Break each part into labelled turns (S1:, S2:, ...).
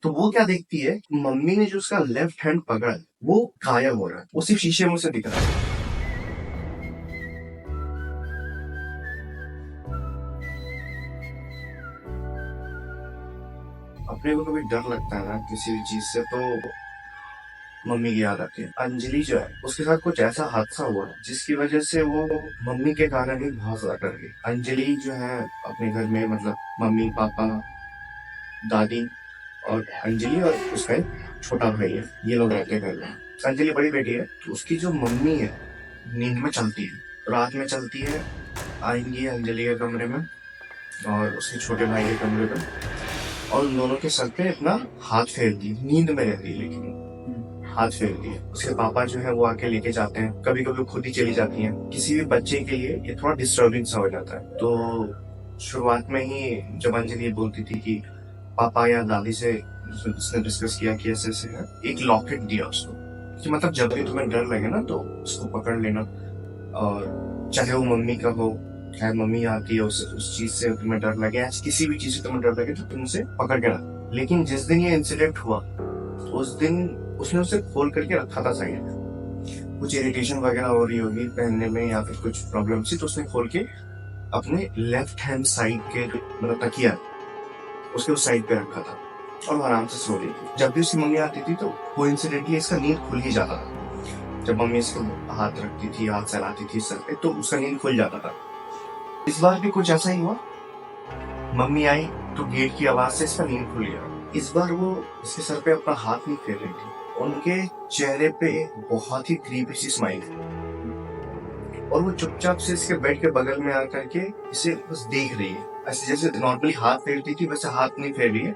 S1: तो वो क्या देखती है, मम्मी ने जो उसका लेफ्ट हैंड पकड़ा है, वो गायब हो रहा है, वो सिर्फ शीशे में से दिख रहा है। अपने को कभी डर लगता है ना किसी भी चीज से, तो मम्मी की याद आती है। अंजलि जो है उसके साथ कुछ ऐसा हादसा हुआ जिसकी वजह से वो मम्मी के कारण ही बहुत ज्यादा डर गई। अंजलि जो है अपने घर में, मतलब मम्मी पापा दादी और अंजलि और उसका एक छोटा भाई है, ये लोग रहते हैं घर में। अंजलि बड़ी बेटी है, तो उसकी जो मम्मी है नींद में चलती है, रात में चलती है, आएंगी अंजलि के कमरे में और उसके छोटे भाई के कमरे में, और उन दोनों के सर पे अपना हाथ फेर दी, नींद में रहती है लेकिन हाथ फेर दिए। उसके पापा जो है वो आके लेके जाते हैं, कभी कभी खुद ही चली जाती हैं। किसी भी बच्चे के लिए ये थोड़ा डिस्टर्बिंग सा हो जाता है। तो शुरुआत में ही जब अंजलि ये बोलती थी कि पापा या दादी से उसने डिस्कस किया कि ऐसे ऐसे है, एक लॉकेट दिया उसको कि मतलब जब भी तुम्हें डर लगे ना तो उसको पकड़ लेना, और चाहे वो मम्मी का हो, चाहे मम्मी आती है उस चीज से तुम्हें डर लगे, किसी भी चीज से तुम्हें डर लगे तो तुम उसे पकड़ के रख। लेकिन जिस दिन ये इंसिडेंट हुआ उस दिन उसने उसे खोल करके रखा था साइड में, कुछ इरिटेशन वगैरह हो रही होगी पहनने में या फिर कुछ प्रॉब्लम थी, तो उसने खोल के अपने लेफ्ट हैंड साइड के मतलब तकिया उसके उस साइड पे रखा था और वो आराम से सो रही थी। जब भी उसकी मम्मी आती थी तो कोइंसिडेंटली इसका नींद खुल ही जाता था। जब मम्मी इसको हाथ रखती थी, हाथ चलाती थी सर पे, तो उसका नींद खुल जाता था। इस बार भी कुछ ऐसा ही हुआ, मम्मी आई तो गेट की आवाज से इसका नींद खुल गया। इस बार वो इसके सर पे अपना हाथ नहीं फेर रही थी, उनके चेहरे पे बहुत ही क्रीपी सी स्माइल थी और वो चुपचाप से इसके बेड के बगल में आकर के इसे बस देख रही है। ऐसे जैसे नॉर्मली हाथ फेरती थी वैसे हाथ नहीं फेर रही है,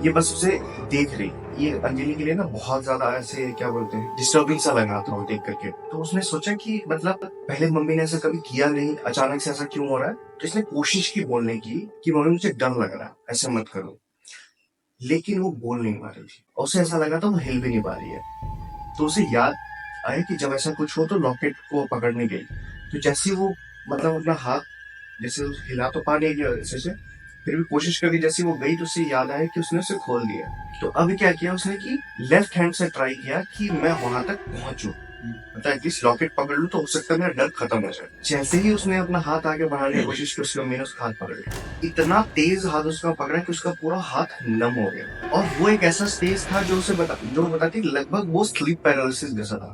S1: ये बस उसे देख रही। ये अंजलि के लिए ना बहुत ज्यादा ऐसे क्या बोलते हैं डिस्टर्बिंग सा लगा था वो देख करके। तो उसने सोचा कि मतलब पहले मम्मी ने ऐसा कभी किया नहीं, अचानक से ऐसा क्यों हो रहा है। तो इसने कोशिश की बोलने की कि मम्मी मुझे डर लग रहा है, ऐसे मत करो, लेकिन वो बोल नहीं पा रही थी और उसे ऐसा लगा था वो हिल भी नहीं पा रही है। तो उसे याद आया कि जब ऐसा कुछ हो तो लॉकेट को पकड़ने गई, तो जैसे वो मतलब अपना हाथ जैसे हिला तो पा नहीं गया ऐसे से, फिर भी कोशिश करी, जैसे वो गई तो उसे याद आया कि उसने उसे खोल दिया। तो अब क्या किया उसने कि लेफ्ट हैंड से ट्राई किया कि मैं वहां तक पहुंचू, मतलब एटलीस्ट लॉकेट पकड़ लूं तो हो सकता है मेरा डर खत्म हो जाए। जैसे ही उसने अपना हाथ आगे बढ़ाने की कोशिश की उसकी मम्मी ने उसका हाथ पकड़ लिया। इतना तेज हाथ उसका पकड़ा कि उसका पूरा हाथ नम हो गया और वो एक ऐसा स्टेज था जो बताती लगभग वो स्लीप पैरालिसिस जैसा था।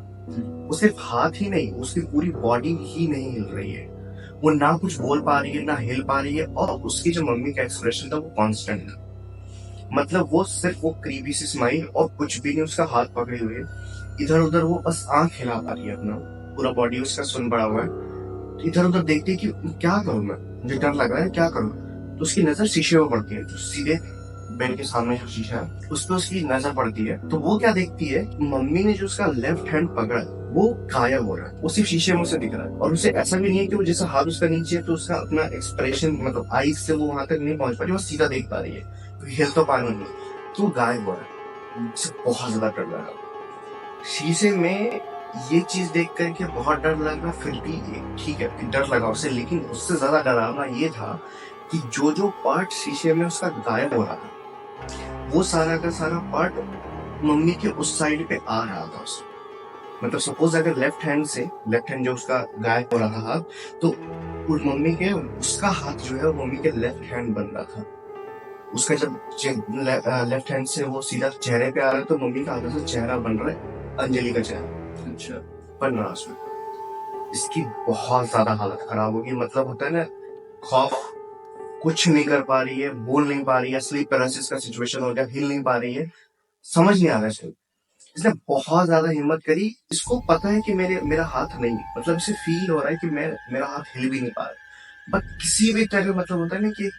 S1: वो सिर्फ हाथ ही नहीं, उसकी पूरी बॉडी ही नहीं हिल रही है, वो ना कुछ बोल पा रही है ना हिल पा रही है, और उसकी जो मम्मी का एक्सप्रेशन था वो कांस्टेंट था। मतलब वो सिर्फ वो क्रीपी सी स्माइल और कुछ भी नहीं, उसका हाथ पकड़े हुए इधर उधर वो बस आंख हिला पा रही है, अपना पूरा बॉडी उसका सुन पड़ा हुआ है। इधर उधर देखती है कि क्या करूं मैं, मुझे डर लग रहा है क्या करूं। तो उसकी नजर शीशे में पड़ती है, तो सीधे बेड के सामने जो शीशा है उस पर उसकी नजर पड़ती है। तो वो क्या देखती है, मम्मी ने जो उसका लेफ्ट हैंड पकड़ा है वो गायब हो रहा है, वो सिर्फ शीशे में से दिख रहा है। और उसे ऐसा भी नहीं है कि वो जैसा हाथ उसका नीचे है तो उसका अपना एक्सप्रेशन मतलब आईज से वो वहां तक नहीं पहुंच पा रही, वो सीधा देख पा रही है, तो हिल तो पा रही है, तो गायब हो रहा है। उसे बहुत ज्यादा डर लगा शीशे में ये चीज देख करके, बहुत डर लगा। फिर भी ठीक है डर लगा उसे, लेकिन उससे ज्यादा डरावना ये था कि जो जो पार्ट शीशे में उसका गायब हो रहा था वो सारा का सारा पार्ट मम्मी के उस साइड पे आ रहा था उसे। मतलब सपोज अगर लेफ्ट हैंड जो उसका गायब हो रहा था हाथ, तो उस मम्मी के उसका हाथ जो है वो मम्मी के लेफ्ट हैंड बन रहा था। उसका जब लेफ्ट हैंड से वो सीधा चेहरे पे आ रहा है तो मम्मी का आधा से चेहरा बन रहा है, अंजलि का चेहरा अच्छा बन रहा है उसमें। इसकी बहुत ज्यादा हालत खराब होगी, मतलब होता है ना खौफ, कुछ नहीं कर पा रही है, बोल नहीं पा रही है, स्लीप पैरालिसिस का सिचुएशन हो गया, हिल नहीं पा रही है, समझ नहीं आ रहा है। इसने बहुत ज्यादा हिम्मत करी, इसको पता है कि मेरा हाथ नहीं, मतलब इसे फील हो रहा है कि मेरा हाथ हिल भी नहीं पा रहा, बट किसी भी तरह मतलब होता है ना कि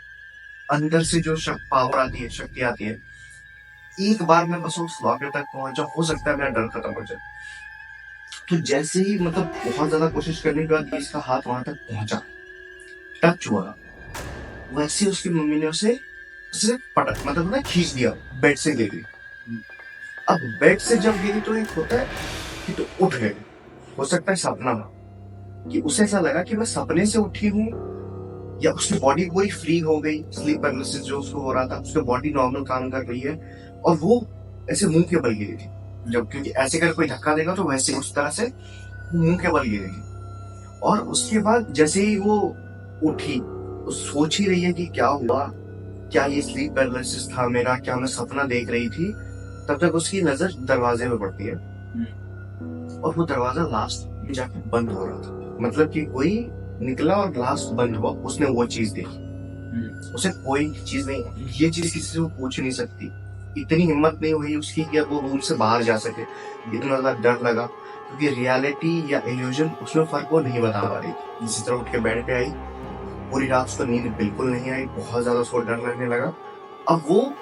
S1: अंदर से जो पावर आती है, शक्ति आती है, एक बार मैं बस उस लॉकर तक पहुंचा, हो सकता है मेरा डर खत्म हो जाए। तो जैसे ही मतलब बहुत ज्यादा कोशिश करने के बाद इसका हाथ वहां तक पहुंचा, टच हुआ, वैसे उसकी मम्मी ने उसे उसे पटक मतलब ना खींच दिया, बेड से गिर गई। अब बेड से जब गिरी तो एक होता है कि तो उठ गए, हो सकता है सपना कि उसे ऐसा लगा कि मैं सपने से उठी हूँ, या उसकी बॉडी पूरी फ्री हो गई, स्लीप पैरालिसिस जो उसको हो रहा था उसकी बॉडी नॉर्मल काम कर रही है, और वो ऐसे मुंह के बल गिरी थी, जब क्योंकि ऐसे कर कोई धक्का देगा तो वैसे उस तरह से मुंह के बल गिरी थी। और उसके बाद जैसे ही वो उठी, वो सोच ही रही है कि क्या हुआ, क्या ये स्लीप पैरालिसिस था मेरा, क्या मैं सपना देख रही थी, तब तक उसकी नजर दरवाजे में पड़ती है और वो दरवाजा लास्ट में जाके बंद हो रहा था। मतलब कि कोई निकला और लास्ट बंद हुआ, उसने वो चीज देखी। उसे कोई चीज नहीं, ये चीज किसी से वो पूछ नहीं सकती, इतनी हिम्मत नहीं हुई उसकी कि अब वो रूम से बाहर जा सके। इतना ज्यादा डर लगा क्योंकि रियलिटी या इल्यूजन उसमें फर्क वो नहीं बता पा रही थी। इसी तरह उठ के बेड पे आई, पूरी रात उसको नींद बिल्कुल नहीं आई, बहुत ज्यादा उसको डर लगने लगा। अब वो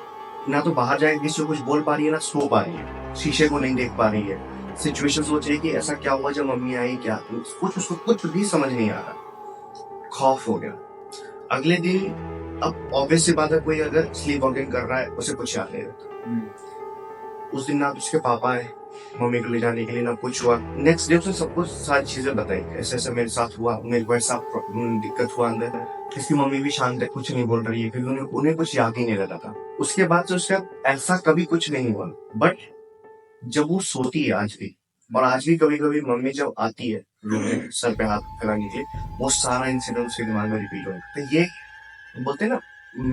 S1: ना तो बाहर जाके किसी को कुछ बोल पा रही है, ना सो पा रही है, शीशे को नहीं देख पा रही है, सिचुएशन सोच रही है कि ऐसा क्या हुआ जब मम्मी आई, क्या कुछ उसको कुछ भी समझ नहीं आ रहा। खौफ हो गया। अगले दिन, अब ऑब्वियस सी बात है, कोई अगर स्लीप वॉकिंग कर रहा है उसे कुछ याद नहीं रहता। उस दिन ना तो उसके पापा आए मम्मी को ले जाने के लिए, ना कुछ हुआ। नेक्स्ट डे उसने सबको सारी चीजें बताई, ऐसे ऐसे मेरे साथ हुआ, मेरे को ऐसा दिक्कत हुआ अंदर। इसकी मम्मी भी शांत है, कुछ नहीं बोल रही है क्योंकि उन्हें कुछ याद ही नहीं रहता था। उसके बाद से उसका ऐसा कभी कुछ नहीं हुआ। बट जब वो सोती है आज भी, और आज भी कभी कभी मम्मी जब आती है रूम में सर पे हाथ फैलाने के लिए, वो सारा इंसिडेंट उसके दिमाग में रिपीट हो जाता है। ये बोलते हैं ना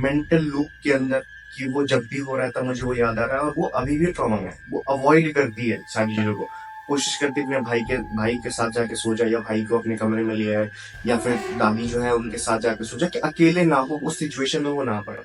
S1: मेंटल लूप के अंदर, कि वो जब भी हो रहा था मुझे वो याद आ रहा है, और वो अभी भी ट्रॉमा में, वो अवॉइड करती है सारी चीजों को। कोशिश करती है अपने भाई के साथ जाके सो जाए, या भाई को अपने कमरे में ले आए, या फिर दादी जो है उनके साथ जाके सो जाए, कि अकेले ना हो, उस सिचुएशन में वो ना पड़े।